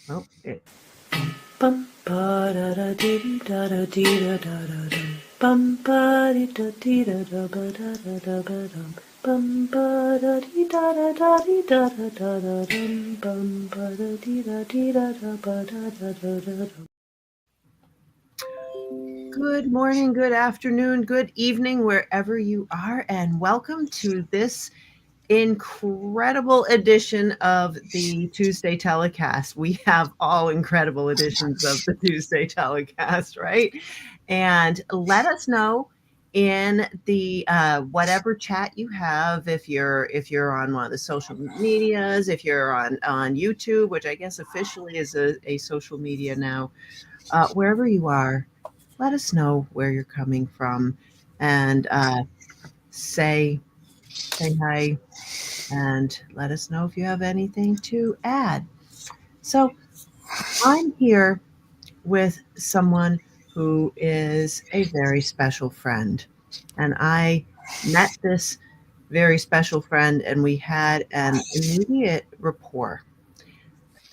Oh, it. Bum ba da da dee da da dee da da da dum. Bum ba dee da da ba da da ba dum. Bum ba da dee da da da dum. Bum ba da dee da ba da dum. Good morning, good afternoon, good evening, wherever you are, and welcome to this incredible edition of the Tuesday Telecast. We have all incredible editions of the Tuesday Telecast, right? And let us know in the whatever chat you have, if you're on one of the social medias, if you're on YouTube, which I guess officially is a social media now, wherever you are, let us know where you're coming from, and say hi, and let us know if you have anything to add. So I'm here with someone who is a very special friend, and I met this very special friend, and we had an immediate rapport.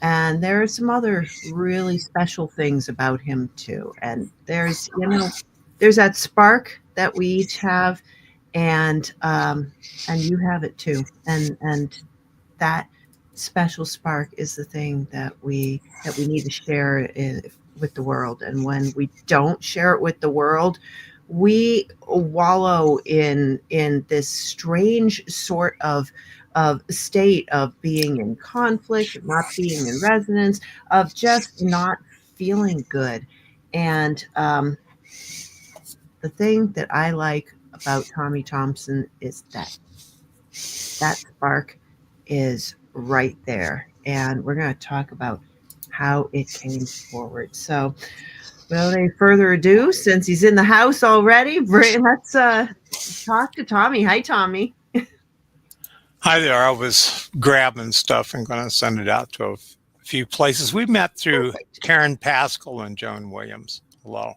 And there are some other really special things about him too. And there's that spark that we each have, and you have it too. And that special spark is the thing that we need to share with the world. And when we don't share it with the world, we wallow in this strange sort of state of being in conflict, of not being in resonance, of just not feeling good. And the thing that I like about Tommy Thompson is that spark is right there. And we're going to talk about how it came forward. So, without any further ado, since he's in the house already, let's talk to Tommy. Hi, Tommy. Hi there. I was grabbing stuff and going to send it out to a few places. We met through Perfect. Karen Pascal and Joan Williams. Hello.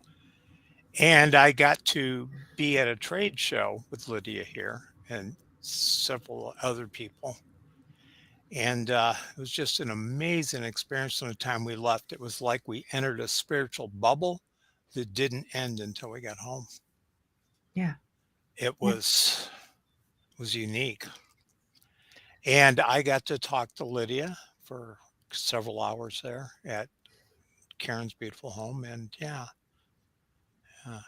And I got to be at a trade show with Lydia here and several other people. And it was just an amazing experience from the time we left. It was like we entered a spiritual bubble that didn't end until we got home. Yeah. It Yeah. was unique. And I got to talk to Lydia for several hours there at Karen's beautiful home. And yeah, uh,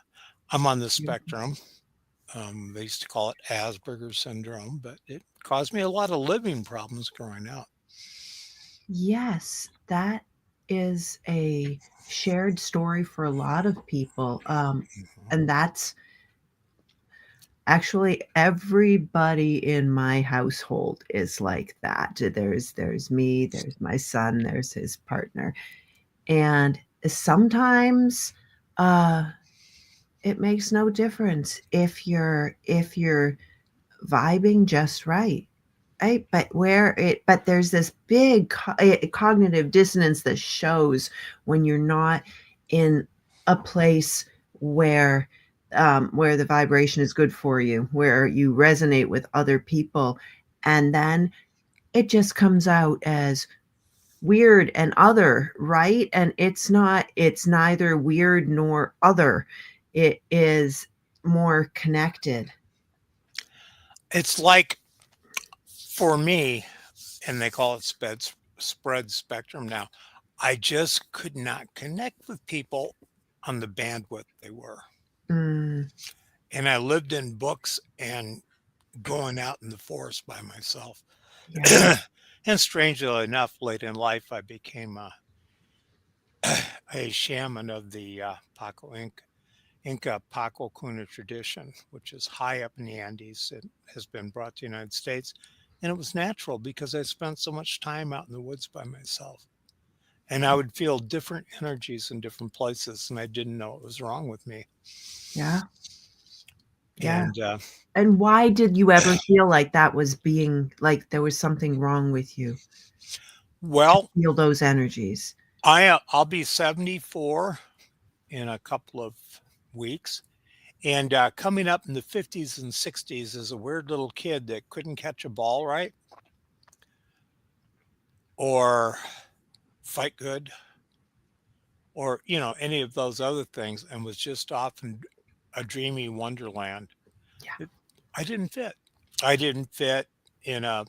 I'm on the spectrum. They used to call it Asperger's syndrome, but it caused me a lot of living problems growing up. Yes, that is a shared story for a lot of people. Mhm. And that's actually everybody in my household is like that. There's me, there's my son, there's his partner. And sometimes uh it makes no difference if you're vibing just right. Right, but there's this big cognitive dissonance that shows when you're not in a place where where the vibration is good for you, where you resonate with other people, and then it just comes out as weird and other, right? And it's neither weird nor other. It is more connected. It's like for me, and they call it spread spectrum now, I just could not connect with people on the bandwidth they were. Mm, And I lived in books and going out in the forest by myself. yeah. And strangely enough, late in life, I became a shaman of the Inca Paco Cuna tradition, which is high up in the Andes. It has been brought to the United States. And it was natural because I spent so much time out in the woods by myself. And I would feel different energies in different places, and I didn't know what was wrong with me. Yeah. Yeah. And And why did you ever feel like that was being like there was something wrong with you to well, feel those energies? I'll be 74 in a couple of weeks. And coming up in the 50s and 60s as a weird little kid that couldn't catch a ball right or Fight Good or, any of those other things and was just off in a dreamy wonderland. Yeah. It, I didn't fit. I didn't fit in a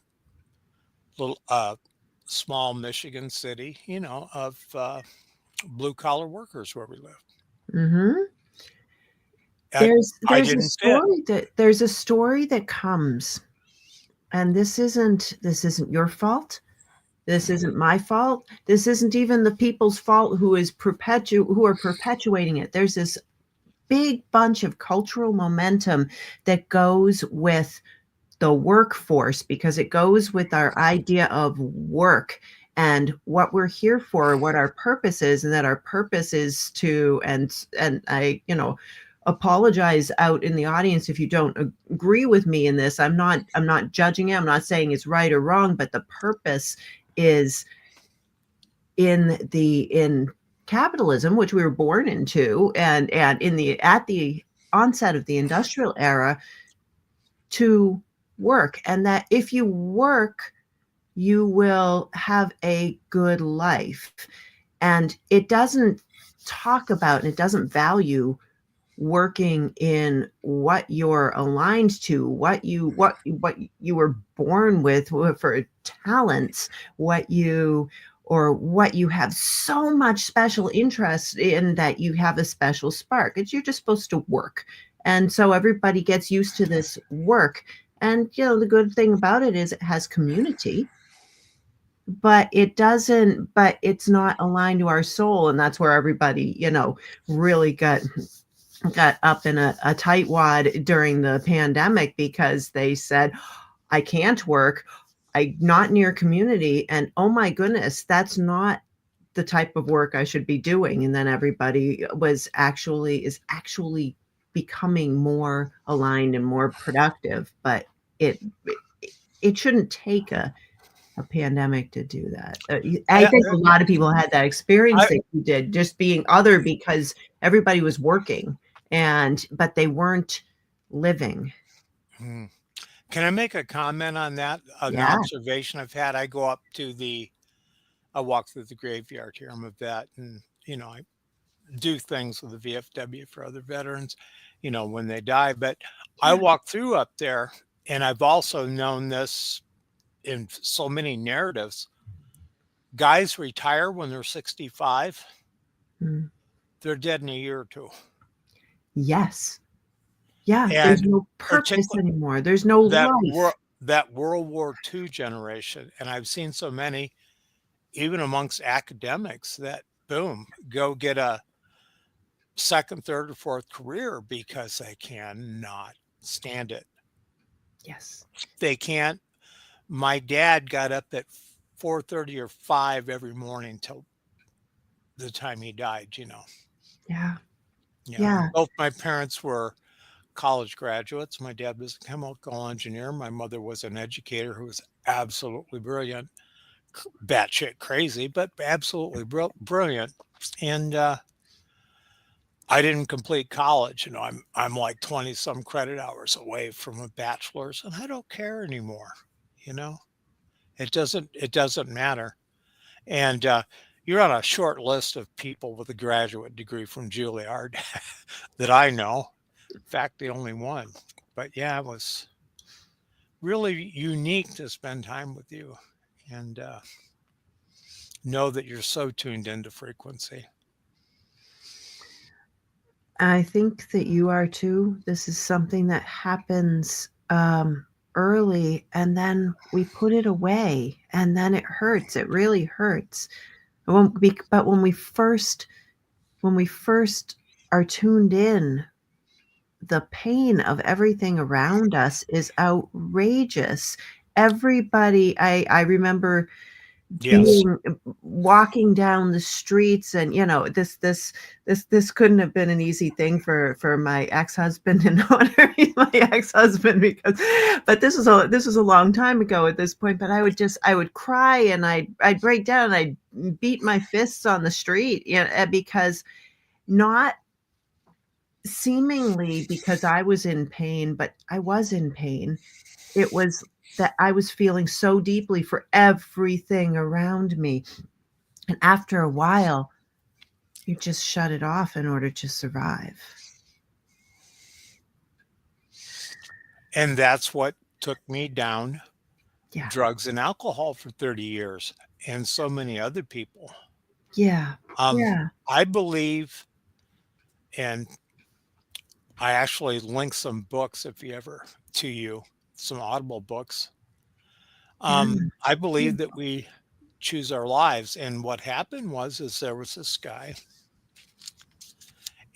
little small Michigan city, of blue collar workers where we live. Hmm. I There's I there's a didn't fit. story that comes, and this isn't your fault. This Mhm. isn't my fault. This isn't even the people's fault who are perpetuating it. There's this big bunch of cultural momentum that goes with the workforce because it goes with our idea of work and what we're here for, what our purpose is, and that our purpose is to and I, apologize out in the audience if you don't agree with me in this. I'm not judging it. I'm not saying it's right or wrong, but the purpose is in capitalism, which we were born into, and in the at the onset of the industrial era, to work, and that if you work, you will have a good life. And it doesn't talk about and it doesn't value working in what you're aligned to, what you were born with for talents, what you have so much special interest in, that you have a special spark. It's You're just supposed to work. And so everybody gets used to this work. And the good thing about it is it has community, but it's not aligned to our soul. And that's where everybody, really got up in a tightwad during the pandemic because they said, I can't work, I not near community, and oh my goodness, that's not the type of work I should be doing. And then everybody is actually becoming more aligned and more productive. But it it shouldn't take a pandemic to do that. I Yeah, think a lot of people had that experience I that you did, just being other because everybody was working, but they weren't living. hmm. Can I make a comment on that? An Yeah. observation I've had. I walk through the graveyard here. I'm a vet, and I do things with the VFW for other veterans, when they die. But I Yeah. walk through up there, and I've also known this in so many narratives. Guys retire when they're 65, Mm. they're dead in a year or two. Yes. Yeah. There's And no purpose particularly anymore. There's no life. that World War II generation, and I've seen so many, even amongst academics, that boom, go get a second, third, or fourth career because they cannot stand it. Yes. They can't. My dad got up at 4:30 or 5 every morning till the time he died. Yeah. And Yeah. both my parents were college graduates. My dad was a chemical engineer. My mother was an educator who was absolutely brilliant, batshit crazy, but absolutely brilliant. And I didn't complete college. I'm like 20 some credit hours away from a bachelor's, and I don't care anymore. You know, it doesn't matter. And you're on a short list of people with a graduate degree from Juilliard that I know. In fact, the only one. But yeah, it was really unique to spend time with you and know that you're so tuned into frequency. I think that you are too. This is something that happens early, and then we put it away, and then it hurts. It really hurts. But when we first are tuned in, the pain of everything around us is outrageous. Everybody, I remember Yes. being walking down the streets, and this couldn't have been an easy thing for my ex-husband, and honor my ex-husband, because but this was a long time ago at this point. But I would cry, and I'd break down, and I'd beat my fists on the street, because not seemingly because I was in pain, but I was in pain. It was that I was feeling so deeply for everything around me. And after a while, you just shut it off in order to survive. And that's what took me down Yeah. drugs and alcohol for 30 years and so many other people. Yeah. Um, Yeah. I believe, and I actually linked some books if you ever to you, some Audible books. Yeah. I believe that we choose our lives. And what happened was is there was this guy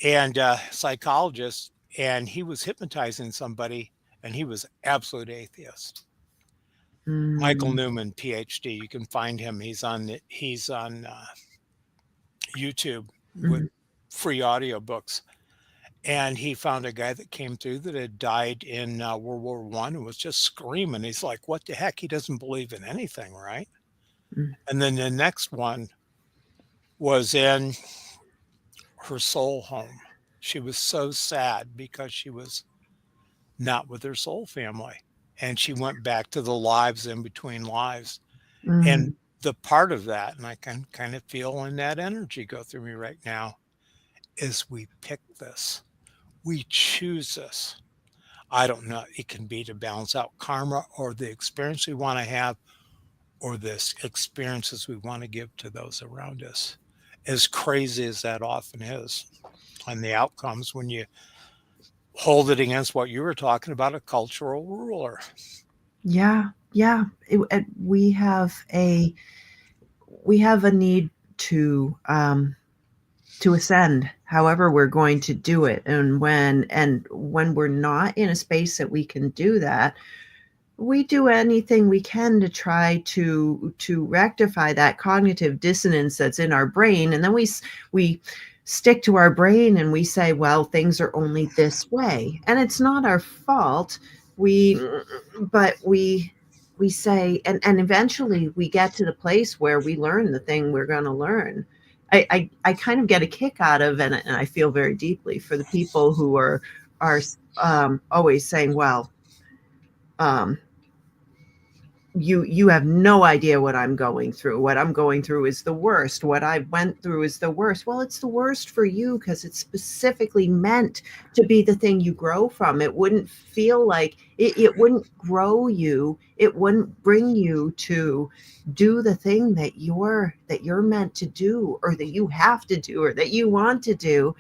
and psychologist, and he was hypnotizing somebody, and he was absolute atheist. Michael Mm, Newman, PhD. You can find him. He's on YouTube with mhm, free audio books. And he found a guy that came through that had died in World War One and was just screaming. He's like, "What the heck?" He doesn't believe in anything, right? mm, And then the next one was in her soul home. She was so sad because she was not with her soul family. And she went back to the lives in between lives. And mm. the part of that, and I can kind of feel in that energy go through me right now, is we pick this. We choose this. I don't know. It can be to balance out karma or the experience we want to have or the experiences we want to give to those around us. As crazy as that often is. And the outcomes when you hold it against what you were talking about, a cultural ruler. Yeah. Yeah. We have a need to ascend however we're going to do it, and when we're not in a space that we can do that, we do anything we can to try to rectify that cognitive dissonance that's in our brain, and then we stick to our brain and we say, well, things are only this way, and it's not our fault. We but we we say, and eventually we get to the place where we learn the thing we're going to learn. I kind of get a kick out of, and I feel very deeply for the people who are always saying, well, um, you have no idea what I'm going through. What I'm going through is the worst. What I went through is the worst. Well, it's the worst for you because it's specifically meant to be the thing you grow from. It wouldn't feel like it wouldn't grow you. It wouldn't bring you to do the thing that you're meant to do, or that you have to do, or that you want to do,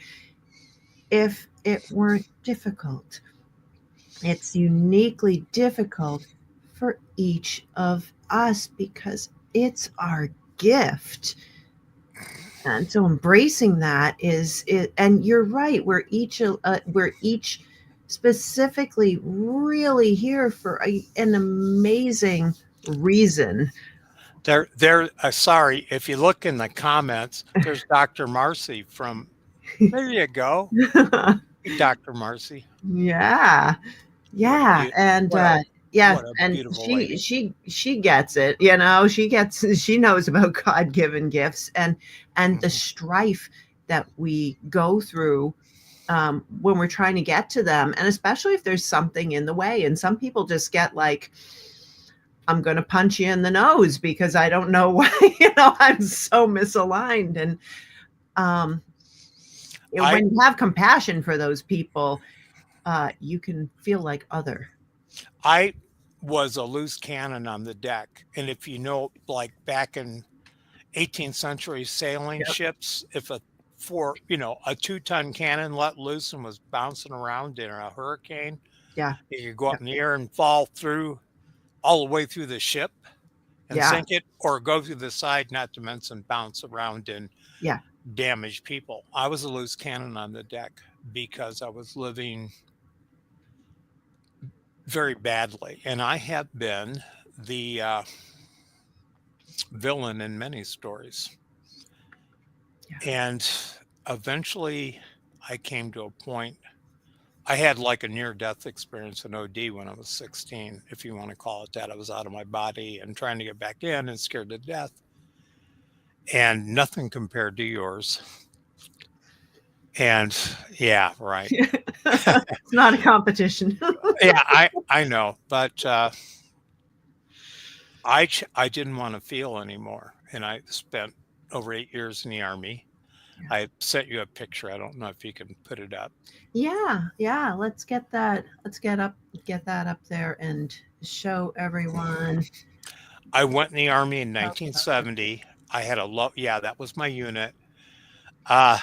if it weren't difficult. It's uniquely difficult for each of us because it's our gift. And so embracing that is it, and you're right, we're each specifically really here for an amazing reason. Sorry, if you look in the comments, there's Dr. Marcy from, there you go. Hey, Dr. Marcy. Yeah. What a Yeah, and what a yeah, what a and beautiful she lady. she she gets it, you know. She knows about God-given gifts, and the Mhm. strife that we go through when we're trying to get to them, and especially if there's something in the way. And some people just get like, I'm going to punch you in the nose because I don't know why, I'm so misaligned. And um, I when you have compassion for those people, you can feel like other. I was a loose cannon on the deck, and if you know, like back in 18th century sailing Yep. ships, if a 2-ton cannon let loose and was bouncing around in a hurricane, Yeah. it could go up Yep. in the air and fall through all the way through the ship and Yeah. sink it, or go through the side, not to mention bounce around and Yeah. damage people. I was a loose cannon on the deck because I was living very badly, and I have been the villain in many stories. Yeah. And eventually, I came to a point. I had like a near death experience in OD when I was 16, if you want to call it that. I was out of my body and trying to get back in and scared to death. And nothing compared to yours. And yeah, right. It's not a competition. Yeah, I know, but I didn't want to feel anymore, and I spent over 8 years in the Army. Yeah. I sent you a picture. I don't know if you can put it up. Yeah, yeah. Let's get that. Get that up there, and show everyone. I went in the Army in Tell me about it. 1970. I had a low, yeah, that was my unit. Uh,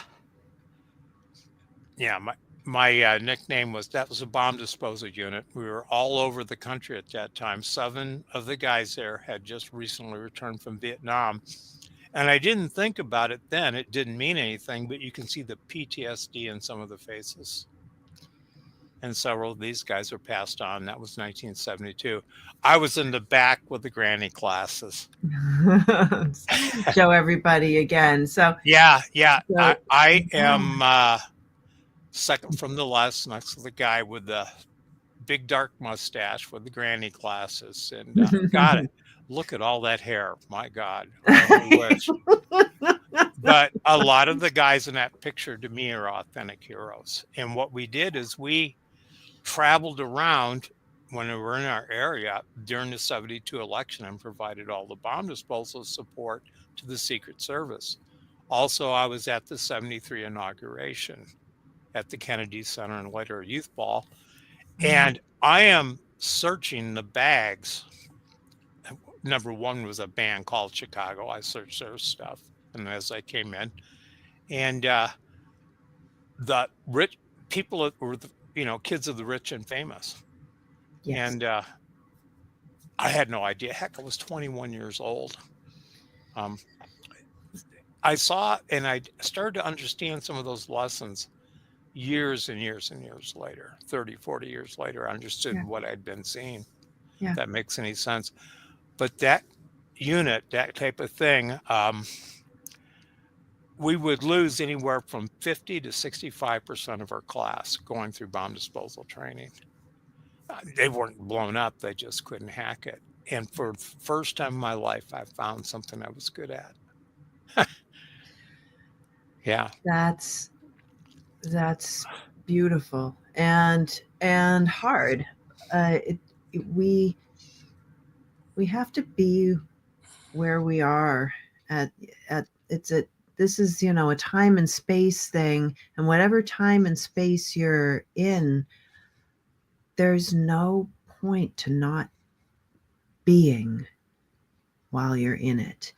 yeah, my nickname was that was a bomb disposal unit. We were all over the country at that time. 7 of the guys there had just recently returned from Vietnam. And I didn't think about it then. It didn't mean anything, but you can see the PTSD in some of the faces. And several of these guys were passed on. That was 1972. I was in the back with the granny classes. Show everybody again. Yeah, yeah. I, So I yeah. am second from the left next to the guy with the big dark mustache with the granny glasses. And got it. Look at all that hair. My God, I only wish. But a lot of the guys in that picture to me are authentic heroes. And what we did is we traveled around when we were in our area during the 72 election and provided all the bomb disposal support to the Secret Service. Also, I was at the 73 inauguration at the Kennedy Center and later Youth Ball. And I am searching the bags. Number one was a band called Chicago. I searched their stuff. And as I came in, and the rich people that were, kids of the rich and famous. Yes. And I had no idea. Heck, I was 21 years old. Um, I saw and I started to understand some of those lessons years and years and years later, 30, 40 years later. I understood Yeah. what I'd been seeing. Yeah. If that makes any sense. But that unit, that type of thing, we would lose anywhere from 50 to 65% of our class going through bomb disposal training. They weren't blown up, they just couldn't hack it. And for the first time in my life, I found something I was good at. Yeah. That's that's beautiful and hard. We we have to be where we are at it's a this is a time and space thing, and whatever time and space you're in, there's no point to not being while you're in it.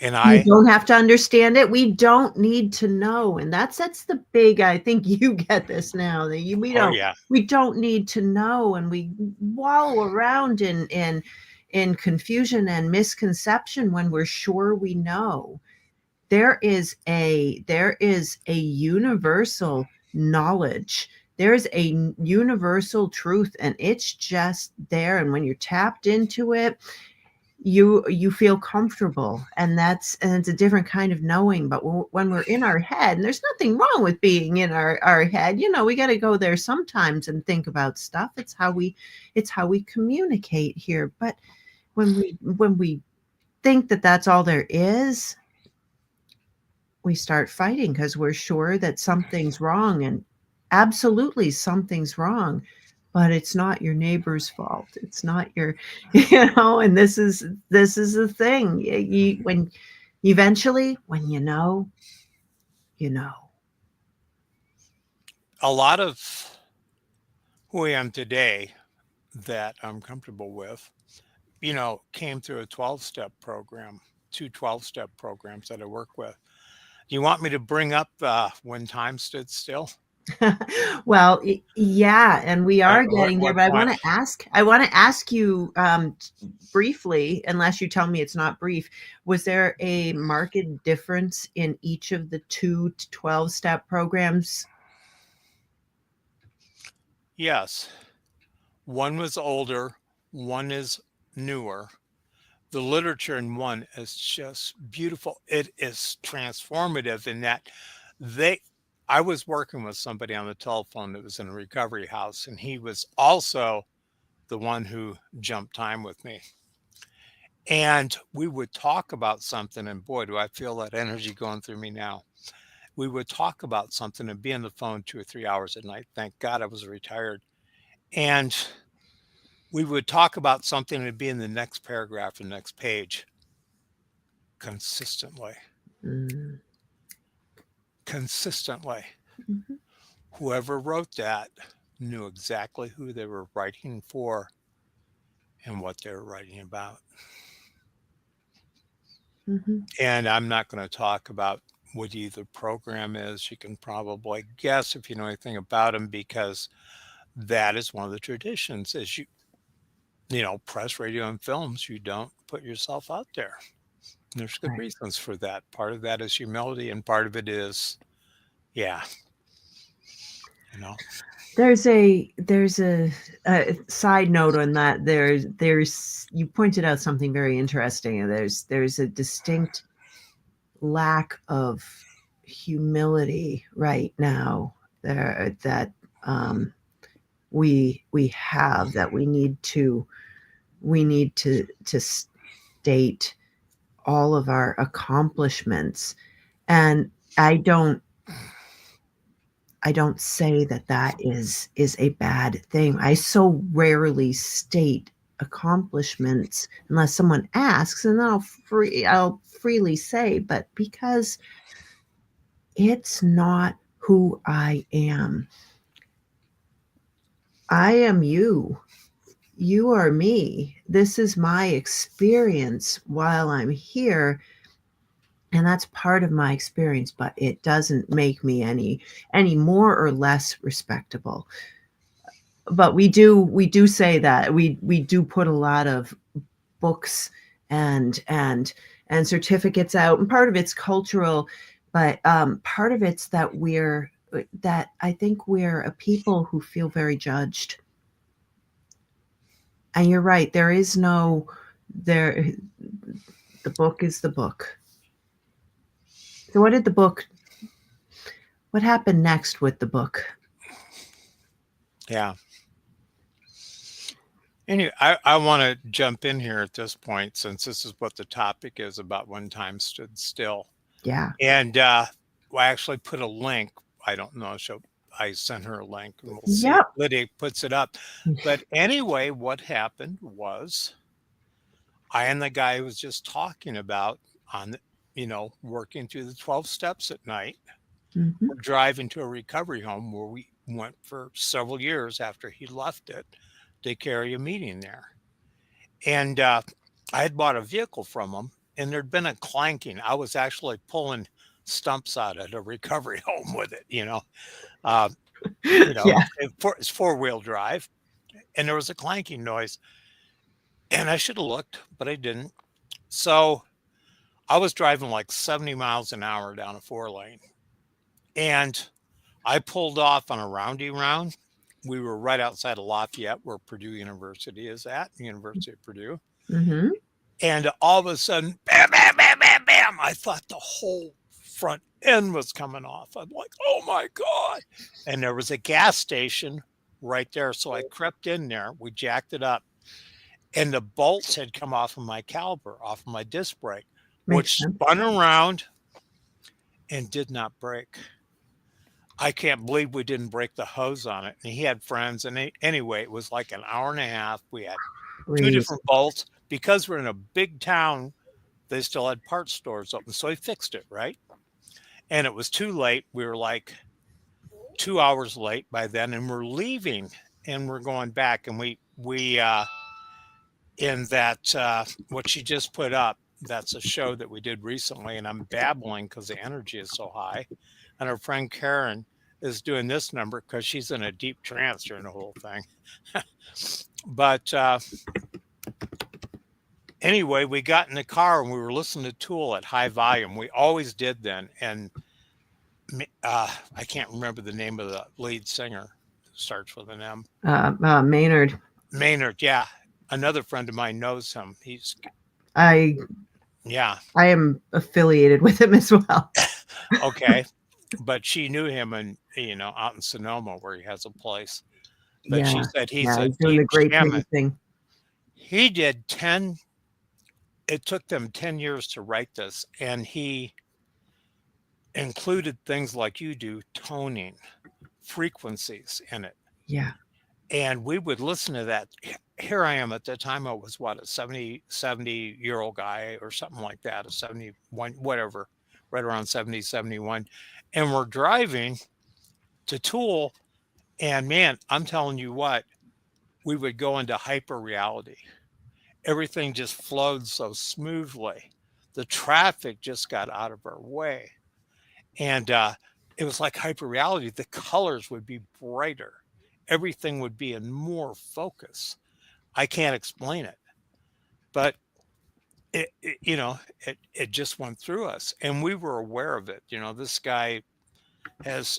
And You I, don't have to understand it. We don't need to know. And that's the big, I think you get this now, that oh, yeah. we don't need to know, and we wallow around in confusion and misconception when we're sure we know. There is a universal knowledge. There's a universal truth, and it's just there. And when you're tapped into it, you feel comfortable, and it's a different kind of knowing. But when we're in our head, and there's nothing wrong with being in our head, we got to go there sometimes and think about stuff. It's how we communicate here. But when we think that that's all there is, we start fighting because we're sure that something's wrong, and absolutely something's wrong, but it's not your neighbor's fault. It's not your, and this is the thing. When eventually, when you know. A lot of who I am today that I'm comfortable with, came through a 12-step program, two 12-step programs that I work with. Do you want me to bring up when time stood still? Well, yeah, and we are What, getting there, what but point? I want to ask you briefly, unless you tell me it's not brief, was there a marked difference in each of the two 12-step programs? Yes. One was older, one is newer. The literature in one is just beautiful. It is transformative in that they I was working with somebody on the telephone that was in a recovery house, and he was also the one who jumped time with me. And we would talk about something, and boy, do I feel that energy going through me now. We would talk about something and be on the phone 2 or 3 hours at night. Thank God I was retired. And we would talk about something and it'd be in the next paragraph, the next page. consistently. Mm. Consistently. Mhm. Whoever wrote that knew exactly who they were writing for and what they were writing about. Mhm. And I'm not going to talk about what either program is. You can probably guess if you know anything about them because that is one of the traditions is press, radio, and films, you don't put yourself out there. There's good Right. reasons for that. Part of that is humility, and part of it is, yeah, you know, There's a side note on that. There's you pointed out something very interesting. There's a distinct lack of humility right now there that um, we have that we need to state all of our accomplishments. And I don't I don't say that that is a bad thing. I so rarely state accomplishments unless someone asks, and then I'll freely say, but because it's not who I am. I am you. You are me. This is my experience while I'm here, and that's part of my experience, but it doesn't make me any more or less respectable. But we do say that we do put a lot of books and certificates out, and part of it's cultural, but part of it's that I think we're a people who feel very judged. And you're right, there is no there the book is the book. So what happened next with the book? yeah. Anyway, I want to jump in here at this point since this is what the topic is about when time stood still. Yeah. And I actually put a link. I don't know. I sent her a link and we'll see if Yep. Lydia puts it up. But anyway, what happened was I am the guy who was just talking about on working through the 12 steps at night. Hmm. We're driving to a recovery home where we went for several years after he left it to carry a meeting there. And I had bought a vehicle from him and there'd been a clanking. I was actually pulling stumps out at a recovery home with it, Uh, Yeah. it's four-wheel drive and there was a clanking noise. And I should have looked, but I didn't. So I was driving like 70 miles an hour down a four lane and I pulled off on a roundy round. We were right outside of Lafayette, where Purdue University is at, University of Purdue. Hmm. And all of a sudden, bam, bam, bam, bam, bam, I thought the whole front end was coming off. I'm like, oh my God. And there was a gas station right there. So I crept in there. We jacked it up. And the bolts had come off of my caliper, off of my disc brake, Makes which sense. spun around and did not break. I can't believe we didn't break the hose on it. And he had friends. And anyway, it was like an hour and a half. We had two Crazy. different bolts. Because we're in a big town, they still had parts stores open. So he fixed it, right? And it was too late. We were like 2 hours late by then. And we're leaving and we're going back. And in that, what she just put up, that's a show that we did recently. And I'm babbling because the energy is so high. And our friend Karen is doing this number because she's in a deep trance during the whole thing. But anyway, we got in the car and we were listening to Tool at high volume. We always did then. And I can't remember the name of the lead singer. It starts with an M. Maynard. Maynard, yeah. Another friend of mine knows him. I Yeah, I am affiliated with him as well. okay. But she knew him out in Sonoma where he has a place. But Yeah. she said he's Yeah, a he's doing deep the great shaman. big thing. He did 10, it took them 10 years to write this. And he included things like you do, toning, frequencies in it. Yeah. And we would listen to that. here I am. At the time I was what, a 70-year-old guy or something like that, a 71, whatever, right around 70, 71. And we're driving to Tool, and man, I'm telling you what, we would go into hyper reality. Everything just flowed so smoothly. The traffic just got out of our way. And it was like hyper reality. The colors would be brighter, everything would be in more focus. I can't explain it, but it just went through us, and we were aware of it. This guy has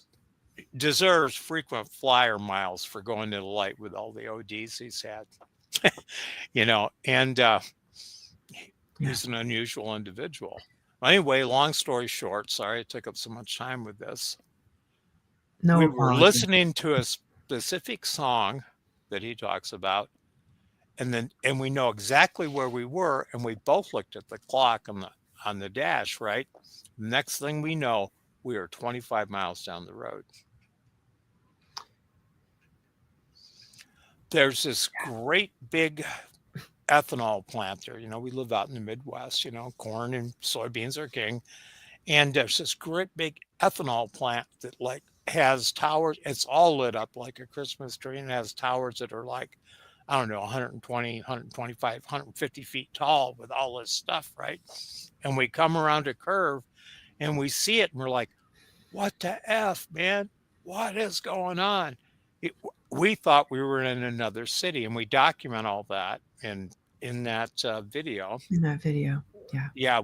deserves frequent flyer miles for going to the light with all the ODs he's had. And Yeah. he's an unusual individual. Anyway, long story short, sorry I took up so much time with this. No We were apology. listening to a specific song that he talks about, and we know exactly where we were, and we both looked at the clock on the dash, right? Next thing we know, we are 25 miles down the road. There's this great big ethanol plant there. We live out in the Midwest, corn and soybeans are king. And there's this great big ethanol plant that like has towers. It's all lit up like a Christmas tree, and has towers that are like, I don't know, 120, 125, 150 feet tall with all this stuff, right? And we come around a curve and we see it, and we're like, what the F, man? What is going on? It, we thought we were in another city, and we document all that in that video. In that video. Yeah. Yeah,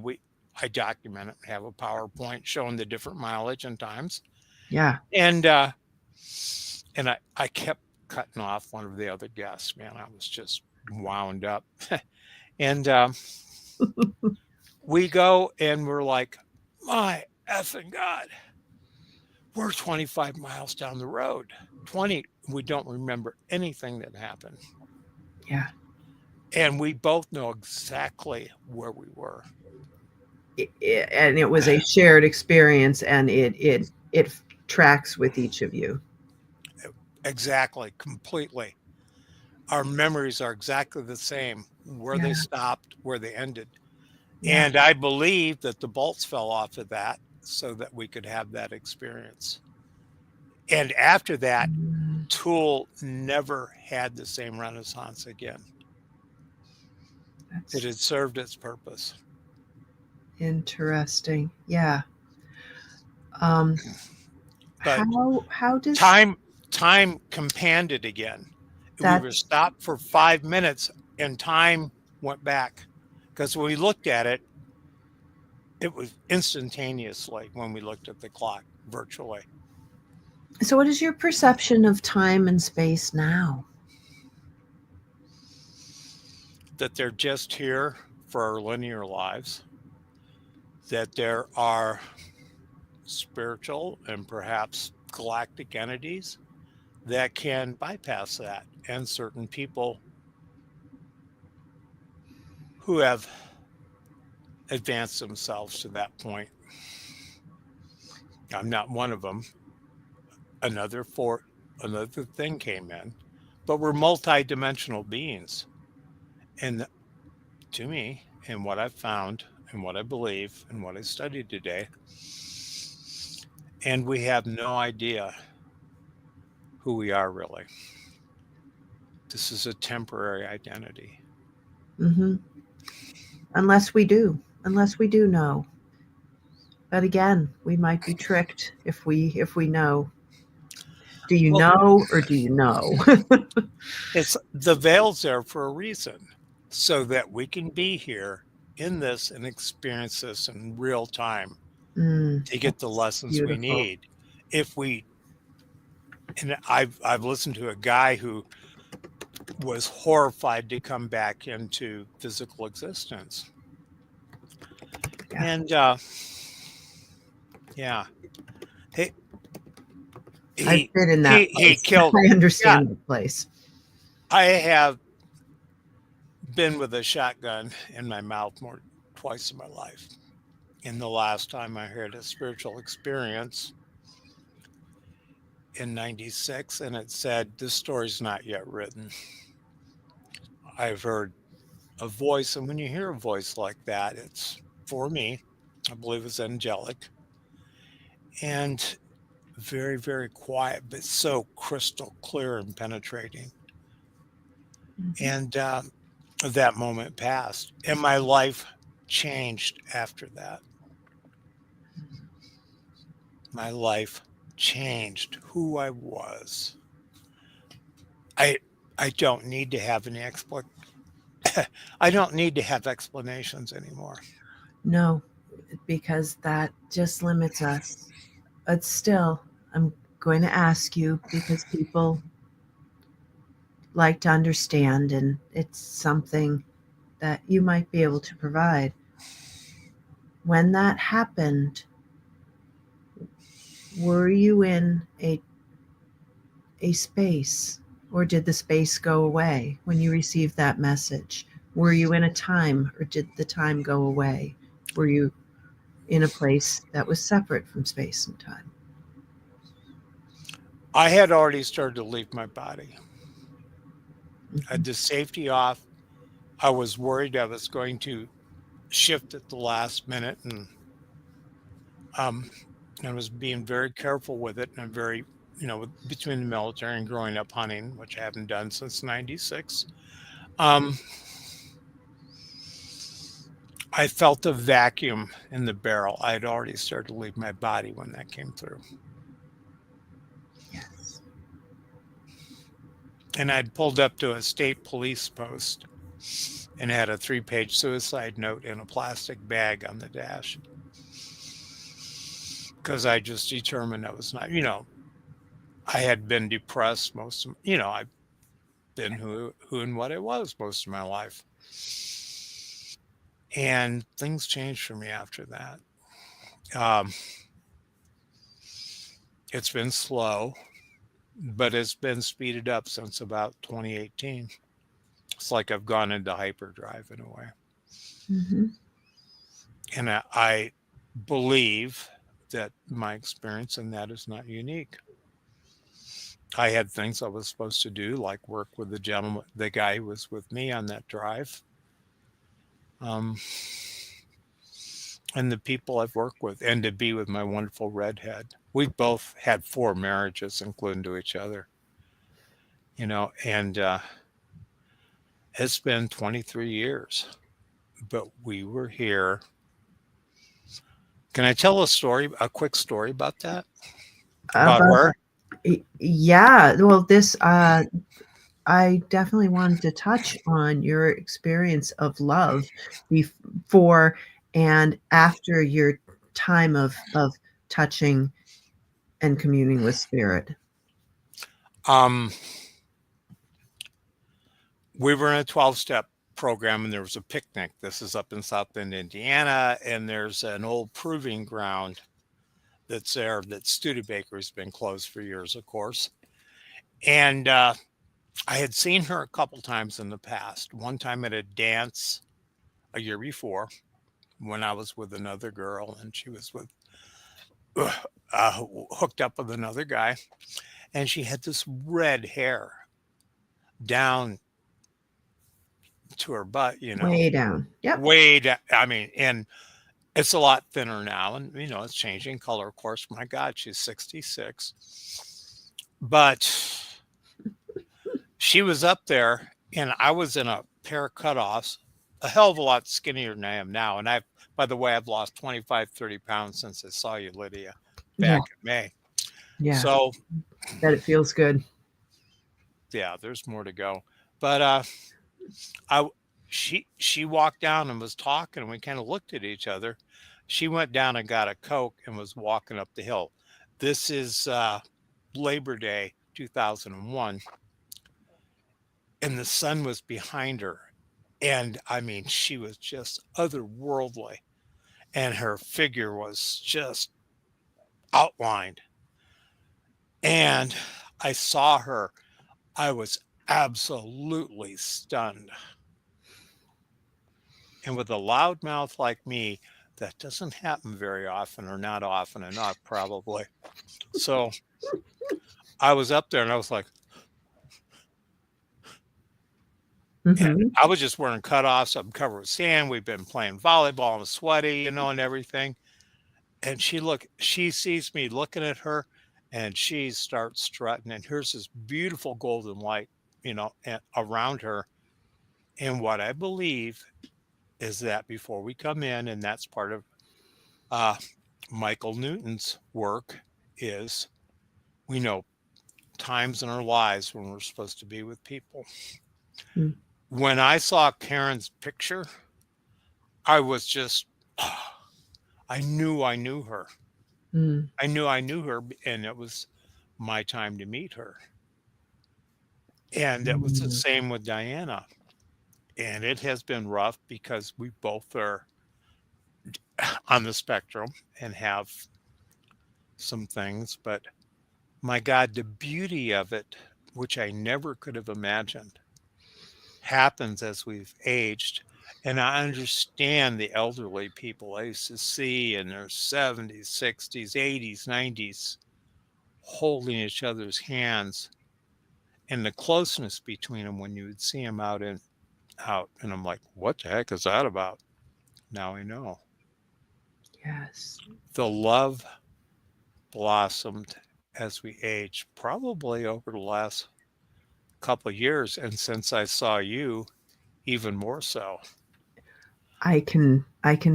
I document it, have a PowerPoint showing the different mileage and times. Yeah. And I kept cutting off one of the other guests, man. I was just wound up. And we go and we're like, my effing God, we're 25 miles down the road. 20, we don't remember anything that happened. Yeah. And we both know exactly where we were. And it was a shared experience, and it tracks with each of you. Exactly, completely. Our memories are exactly the same, where Yeah. they stopped, where they ended. Yeah. And I believe that the bolts fell off of that so that we could have that experience. And after that, Mm, Tool never had the same renaissance again. It that's had served its purpose. interesting. Yeah. Um, But how does time companded again. We were that's stopped for 5 minutes, and time went back. Because when we looked at it, it was instantaneously when we looked at the clock virtually. so? What is your perception of time and space now? That they're just here for our linear lives, that there are spiritual and perhaps galactic entities that can bypass that, and certain people who have advanced themselves to that point. I'm not one of them. Another thing came in, but we're multi-dimensional beings. And to me, and what I've found and what I believe and what I studied today, and we have no idea who we are really. This is a temporary identity. Hmm. Unless we do know. But again, we might be tricked if we know. Do you Well, know, or do you know? it's the veil's there for a reason, so that we can be here in this and experience this in real time to get the That's lessons we beautiful. need. If we and I've listened to a guy who was horrified to come back into physical existence. Yeah. And yeah, he I've he been in that he place. killed. I Yeah, understand that place. I have been with a shotgun in my mouth more twice in my life. And the last time I heard a spiritual experience in '96, and it said, "This story's not yet written." I've heard a voice, and when you hear a voice like that, it's for me, I believe it's angelic and very, very quiet, but so crystal clear and penetrating. Mhm. And that moment passed, and my life changed after that. My life changed who I was. I I don't need to have any I don't need to have explanations anymore. No, because that just limits us. But still, I'm going to ask you because people like to understand, and it's something that you might be able to provide. When that happened, were you in a space, or did the space go away when you received that message? Were you in a time, or did the time go away? Were you in a place that was separate from space and time? I had already started to leave my body. I Mhm. had the safety off. I was worried I was going to shift at the last minute, and um, I was being very careful with it. And I'm very, between the military and growing up hunting, which I haven't done since '96. Um, I felt a vacuum in the barrel. I had already started to leave my body when that came through. Yes. And I'd pulled up to a state police post and had a 3-page suicide note in a plastic bag on the dash because I just determined I was not, I had been depressed most of, I've been who and what I was most of my life. And things changed for me after that. Um, it's been slow, but it's been speeded up since about 2018. It's like I've gone into hyperdrive in a way. Hmm. And I believe that my experience in that is not unique. I had things I was supposed to do, like work with the guy who was with me on that drive, um, and the people I've worked with, and to be with my wonderful redhead. We've both had 4 marriages, including to each other, and it's been 23 years, but we were here. Can I tell a quick story about that? About About her? yeah, well, this I definitely wanted to touch on your experience of love before and after your time of touching and communing with spirit. Um, we were in a 12-step program and there was a picnic. This is up in South Bend, Indiana, and there's an old proving ground that's there that Studebaker's been closed for years, of course. And I had seen her a couple times in the past. One time at a dance a year before when I was with another girl and she was with hooked up with another guy, and she had this red hair down to her butt, Way down. Yep. way down. I mean, and it's a lot thinner now, and it's changing color. Of course, my God, she's 66, but she was up there, and I was in a pair of cutoffs, a hell of a lot skinnier than I am now. And by the way, I've lost 25, 30 pounds since I saw you, Lydia, Yeah. back in May. Yeah. So That it feels good. yeah, there's more to go. But I, she walked down and was talking, and we kind of looked at each other. She went down and got a Coke and was walking up the hill. This is Labor Day 2001, and the sun was behind her. And I mean, she was just otherworldly, and her figure was just outlined. And I saw her. I was absolutely stunned. And with a loud mouth like me, that doesn't happen very often, or not often enough, probably. So I was up there and I was like, And Mhm. I was just wearing cutoffs. I'm covered with sand. We've been playing volleyball. I'm sweaty, and everything. And she sees me looking at her, and she starts strutting. And here's this beautiful golden light, around her. And what I believe is that before we come in, and that's part of uh, Michael Newton's work, is we know times in our lives when we're supposed to be with people. Mm, When I saw Karen's picture, I was just, I knew her. mm, I knew her, and it was my time to meet her. And it was the mm. same with Diana. And it has been rough because we both are on the spectrum and have some things. But my God, the beauty of it, which I never could have imagined, happens as we've aged. And I understand the elderly people I used to see in their 70s, 60s, 80s, 90s holding each other's hands and the closeness between them when you would see them out. And I'm like, what the heck is that about? Now I know. Yes. The love blossomed as we aged, probably over the last couple of years. And since I saw you, even more so. I can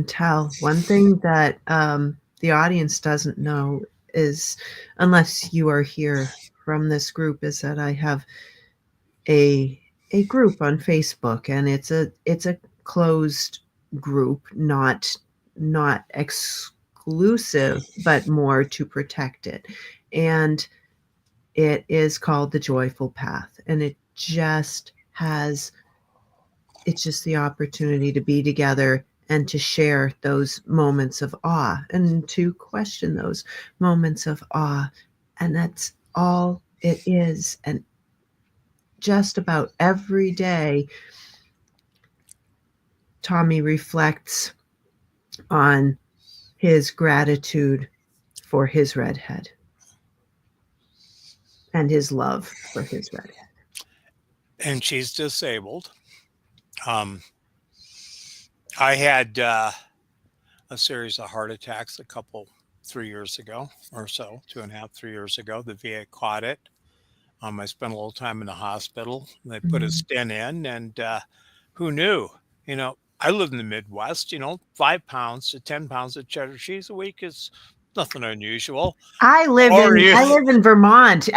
tell. One thing that the audience doesn't know is, unless you are here from this group, is that I have a a group on Facebook, and it's a closed group, not exclusive, but more to protect it. And it is called the Joyful Path, and it's just the opportunity to be together and to share those moments of awe and to question those moments of awe. And that's all it is. And just about every day, Tommy reflects on his gratitude for his redhead and his love for his redhead. And she's disabled. Um, I had a series of heart attacks 3 years ago or so, 2.5, 3 years ago. The VA caught it. I spent a little time in the hospital. They put a Mhm. stent in, and who knew? I live in the Midwest. 5 pounds to 10 pounds of cheddar cheese a week is nothing unusual. Or you, I live in Vermont.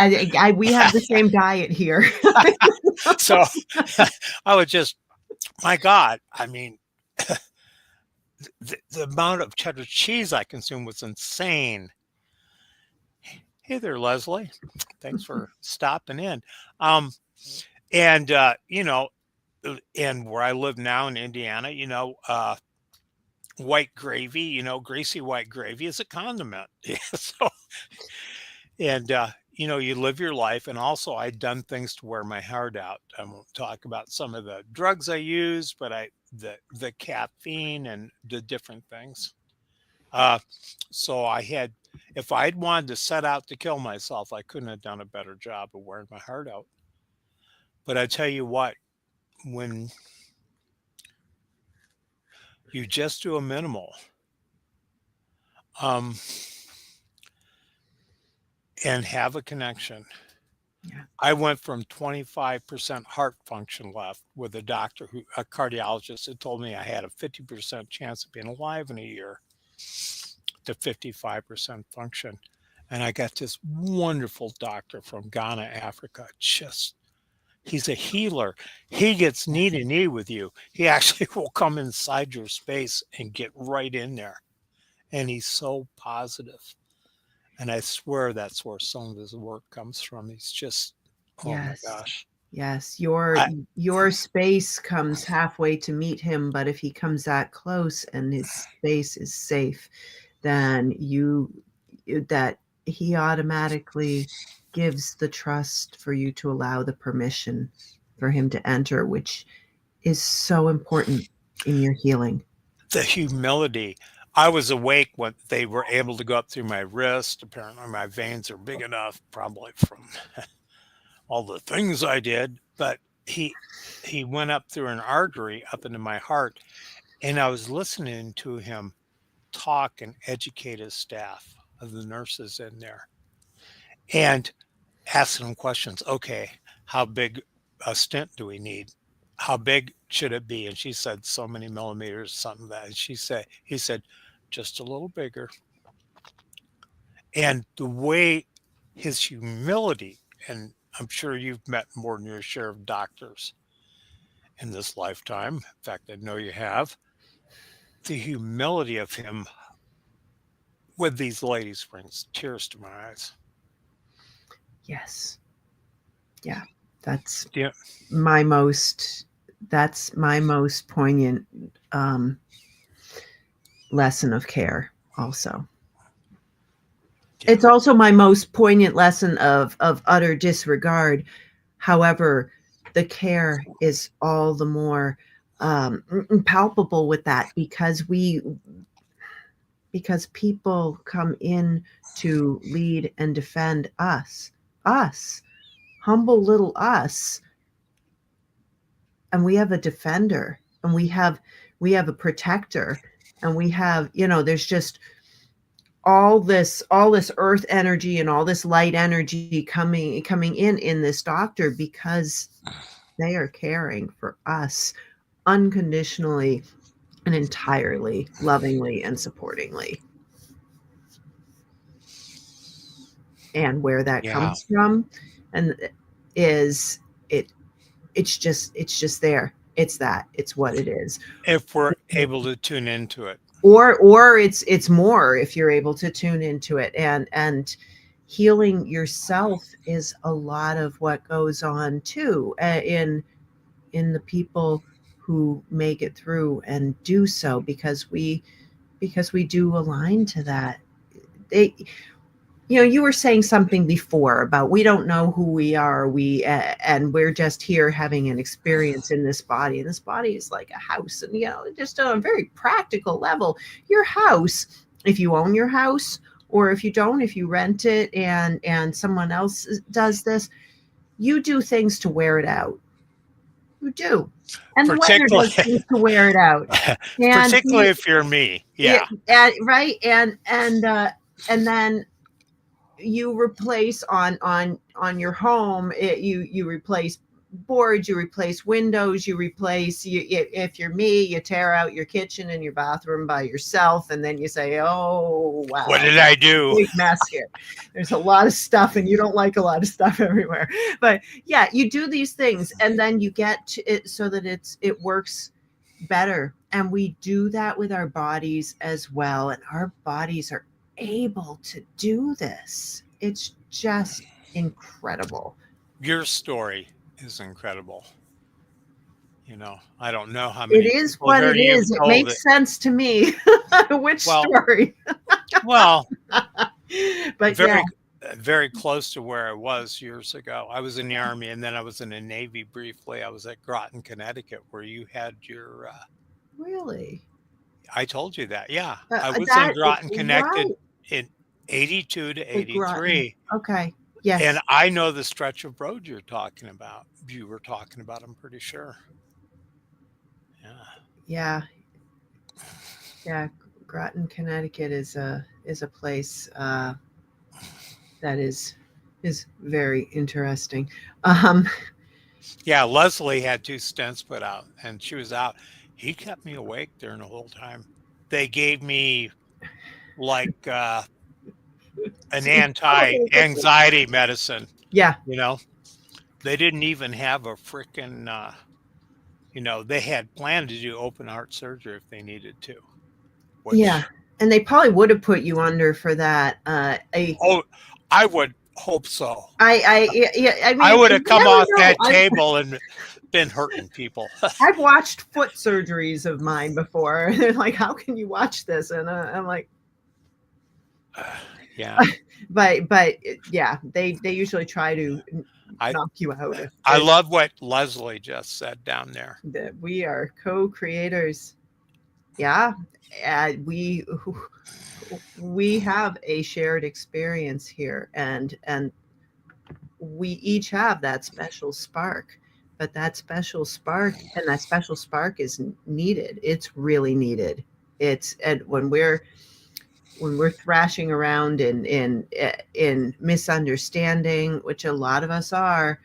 We have the same diet here. so I would just, my God, I mean, the amount of cheddar cheese I consumed was insane. Hey there, Leslie. Thanks for stopping in. Um, and and where I live now in Indiana, white gravy, greasy white gravy is a condiment. Yeah, so, and you live your life, and also I'd done things to wear my heart out. I won't talk about some of the drugs I use, but the caffeine and the different things. Uh, so if I'd wanted to set out to kill myself, I couldn't have done a better job of wearing my heart out. But I tell you what, when you just do a minimal, um, and have a connection. Yeah. I went from 25% heart function left with a cardiologist, that told me I had a 50% chance of being alive in a year, to 55% function. And I got this wonderful doctor from Ghana, Africa. He's a healer. He gets knee to knee with you. He actually will come inside your space and get right in there. And he's so positive. And I swear that's where some of his work comes from. He's just, oh my Yes. gosh. Yes, I, your space comes halfway to meet him, but if he comes that close and his space is safe, then that he automatically gives the trust for you to allow the permission for him to enter, which is so important in your healing. the humility. I was awake when they were able to go up through my wrist. Apparently, my veins are big enough, probably from all the things I did. But he he went up through an artery up into my heart, and I was listening to him talk and educate his staff of the nurses in there and asking them questions. Okay, how big a stent do we need? How big should it be? And she said so many millimeters, something that. And he said, just a little bigger. And the way his humility, and I'm sure you've met more than your share of doctors in this lifetime. In fact, I know you have. The humility of him with these ladies brings tears to my eyes. Yes. Yeah. That's Yeah. my most that's my most poignant lesson of care also. Yeah. It's also my most poignant lesson of utter disregard. However, the care is all the more palpable with that because people come in to lead and defend us, humble little us, and we have a defender, and we have a protector, and we have, there's just all this earth energy and all this light energy coming in this doctor, because they are caring for us unconditionally and entirely lovingly and supportingly. And where that Yeah. comes from and is it it's just there. It's what it is. If we're able to tune into it. Or it's more if you're able to tune into it, and healing yourself is a lot of what goes on too, in the people who make it through and do so, because we do align to that. They, you were saying something before about we don't know who we are, and we're just here having an experience in this body, and this body is like a house. And just on a very practical level, your house, if you own your house, or if you don't, if you rent it and someone else does this, you do things to wear it out. You do. And the weather Particularly, does things to wear it out. And particularly if you're me. yeah, Yeah. right. And then you replace on your home, you replace boards, you replace windows, if you're me, you tear out your kitchen and your bathroom by yourself, and then you say, oh wow, What did I do? big mess here. There's a lot of stuff, and you don't like a lot of stuff everywhere. But yeah, you do these things, and then you get to it so that it works better. And we do that with our bodies as well, and our bodies are able to do this. It's just incredible. Your story is incredible. I don't know how It many is people what here it you've is. It told it. makes sense to me. Which Well, story? well, But yeah, very close to where I was years ago. I was in the Army, and then I was in the Navy briefly. I was at Groton, Connecticut, where you had your. really, I told you that. Yeah, I was in that Groton, right. Connecticut in 82 to The Groton. 83. Okay. And Yes. I know the stretch of road you're talking about. You were talking about, I'm pretty sure. Yeah. Yeah. Yeah. Groton, Connecticut is a place that is very interesting. Um, Yeah, Leslie had 2 stents put out, and she was out. He kept me awake during the whole time. They gave me, like, an anti-anxiety medicine, yeah. you know? They didn't even have a frickin', they had planned to do open heart surgery if they needed to, Yeah. which And they probably would have put you under for that. oh, I would hope so. I I mean, would have you come never off know. that table and been hurting people. I've watched foot surgeries of mine before. They're like, how can you watch this? And I'm like, Yeah. but yeah, they usually try to I knock you out. I love what Leslie just said down there. That we are co-creators. Yeah, we have a shared experience here, and we each have that special spark. but that special spark, and that special spark is needed. It's really needed. It's, and when we're thrashing around in misunderstanding, which a lot of us are,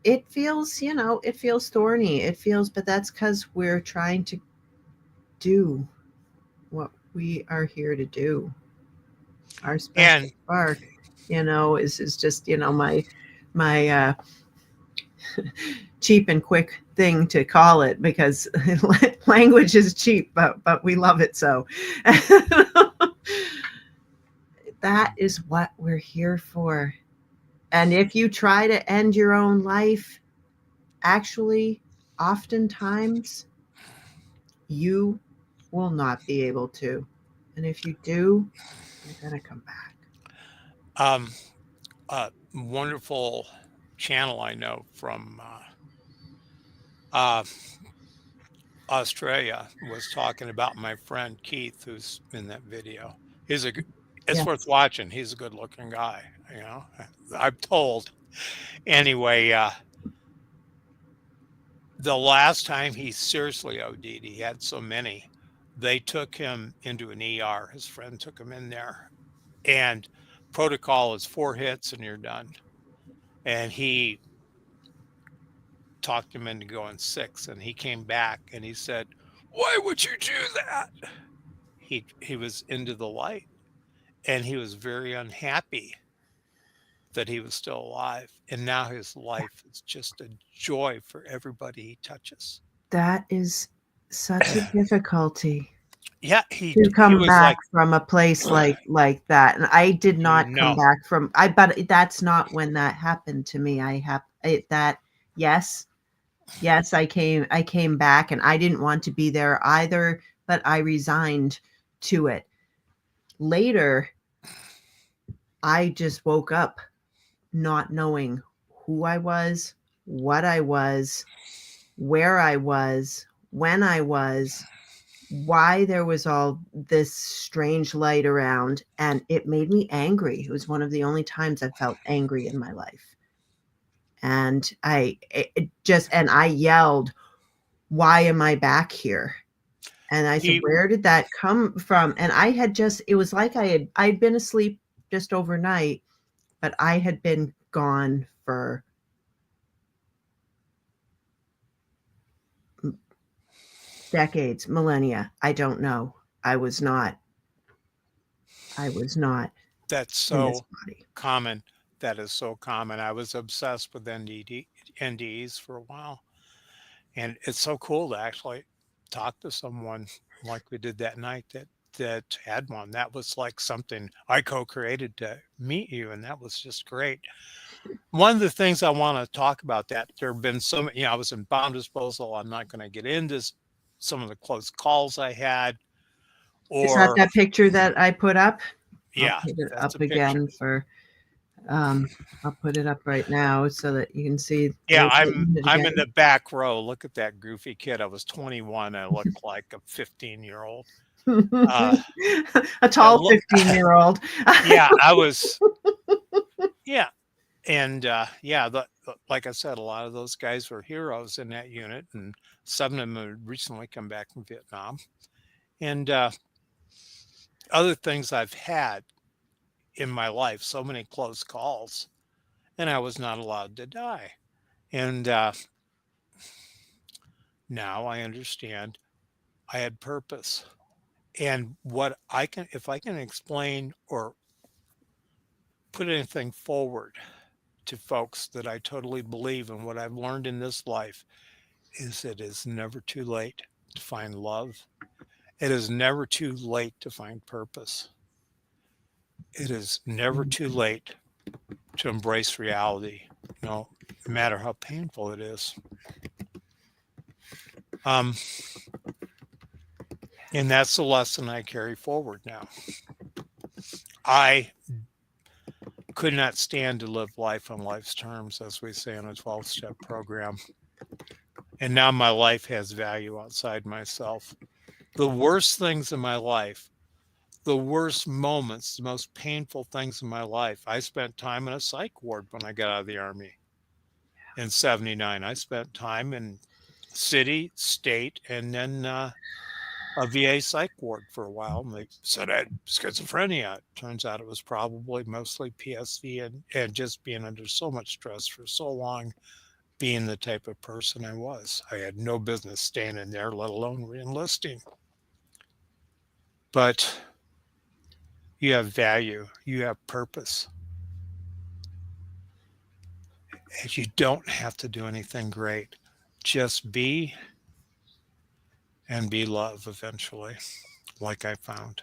it feels, it feels thorny. It feels, but that's because we're trying to do what we are here to do. Our special And spark, is just, my cheap and quick thing to call it, because language is cheap, but we love it so. That is what we're here for. And if you try to end your own life, actually, oftentimes you will not be able to. And if you do, you're going to come back. um, a wonderful channel I know from uh, Australia was talking about my friend Keith, who's in that video. He's a, it's worth Yes. watching. He's a good looking guy, you know, I'm told. Anyway, the last time he seriously OD'd, he had so many, they took him into an ER. His friend took him in there, and protocol is 4 hits and you're done. And he talked him into going 6, and he came back and he said, "Why would you do that?" He was into the light, and he was very unhappy that he was still alive, and now his life is just a joy for everybody he touches. That is such a difficulty Yeah, to he come was back like, from a place like that. And I did not come no, back from, but that's not when that happened to me. I have it, that, yes, yes, I came back, and I didn't want to be there either, but I resigned to it. Later, I just woke up not knowing who I was, what I was, where I was, when I was, why there was all this strange light around, and it made me angry. It was one of the only times I felt angry in my life. And I yelled, "Why am I back here?" And I said, he "Where did that come from?" And it was like I'd been asleep just overnight, but I had been gone for decades, millennia. I don't know. I was not. I was not that's in this so body. common. That is so common. I was obsessed with NDEs for a while, and it's so cool to actually talk to someone like we did that night that had one. That was like something I co-created to meet you, and that was just great. One of the things I want to talk about, that there have been so many, I was in bomb disposal. I'm not going to get into some of the close calls I had, Is that or that picture that I put up? I'll yeah, put it that's a up picture. again for, um, I'll put it up right now so that you can see. Yeah, Wait a minute I'm in again. the back row. Look at that goofy kid. I was 21. I looked like a 15-year-old. Uh, A but tall 15-year-old. yeah, I was, yeah. And yeah, like I said, a lot of those guys were heroes in that unit, and some of them had recently come back from Vietnam. And other things I've had in my life, so many close calls, and I was not allowed to die. And now I understand I had purpose. And what I can, if I can explain or put anything forward to folks that I totally believe in, what I've learned in this life is it is never too late to find love. It is never too late to find purpose. It is never too late to embrace reality, no matter how painful it is. Um, and that's the lesson I carry forward now. I could not stand to live life on life's terms, as we say in a 12-step program. And now my life has value outside myself. The worst things in my life, the worst moments, the most painful things in my life, I spent time in a psych ward when I got out of the Army. in 79. I spent time in city, state, and then a VA psych ward for a while. And they said I had schizophrenia. Turns out it was probably mostly PSV and just being under so much stress for so long, being the type of person I was. I had no business staying in there, let alone reenlisting. But you have value, you have purpose, and you don't have to do anything great. Just be and be love eventually, like I found.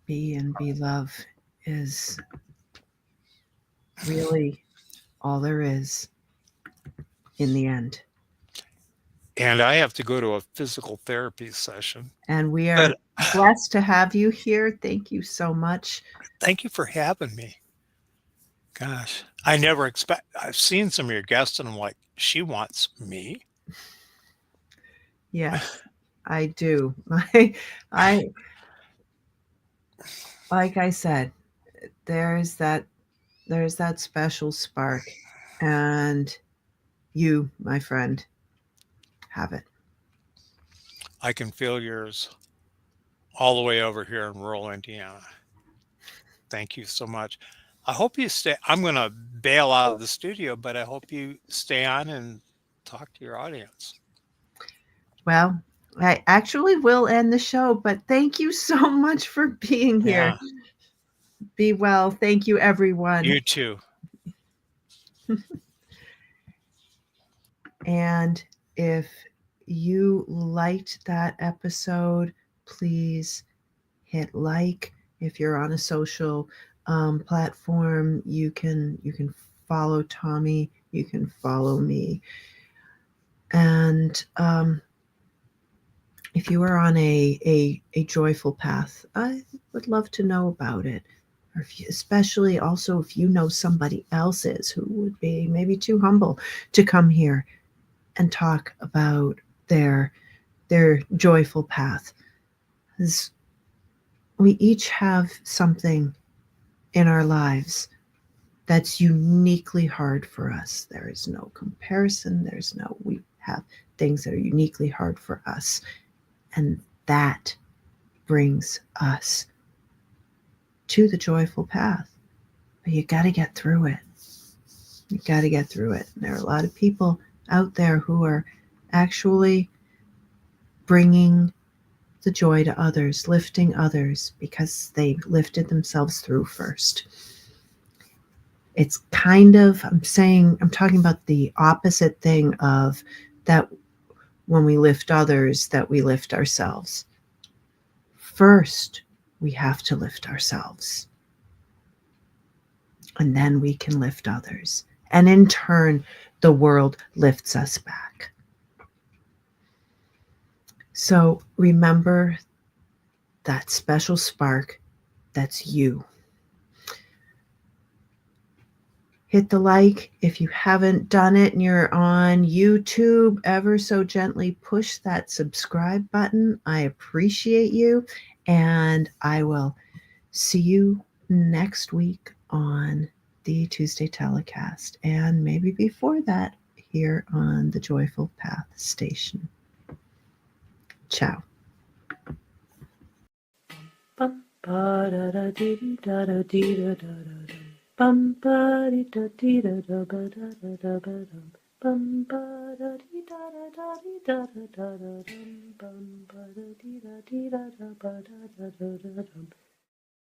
Be and be love is really all there is in the end. And I have to go to a physical therapy session. And we are But blessed to have you here. Thank you so much. thank you for having me. Gosh, I never expect. I've seen some of your guests, and I'm like, she wants me. Yes, I do. I like I said, there's that there's that special spark, and you, my friend, have it. I can feel yours all the way over here in rural Indiana. Thank you so much. I hope you stay. I'm going to bail out of the studio, but I hope you stay on and talk to your audience. Well, I actually will end the show, but thank you so much for being here. Yeah, Be well. Thank you, everyone. you too. And if you liked that episode, please hit like. If you're on a social platform, you can follow Tommy. You can follow me. And if you are on a joyful path, I would love to know about it. Or if you, especially also if you know somebody else is who would be maybe too humble to come here and talk about their joyful path. 'Cause we each have something in our lives that's uniquely hard for us. There is no comparison. We have things that are uniquely hard for us. And that brings us to the joyful path. But you got to get through it. You got to get through it. And there are a lot of people out there who are actually bringing the joy to others, lifting others because they lifted themselves through first. It's kind of, I'm talking about the opposite thing of that when we lift others, that we lift ourselves. First, we have to lift ourselves. And then we can lift others. And in turn, the world lifts us back. So remember that special spark that's you. Hit the like if you haven't done it and you're on YouTube. Ever so gently push that subscribe button. I appreciate you. And I will see you next week on the Tuesday Telecast. And maybe before that, here on the Joyful Path Station. Ciao. Bum ba da da dee da da dee da da da. Bum ba dee da dee da da ba da da da ba dum. Bum ba da dee da da da dee da da da da dum. Bum ba da dee da ba da da da da dum.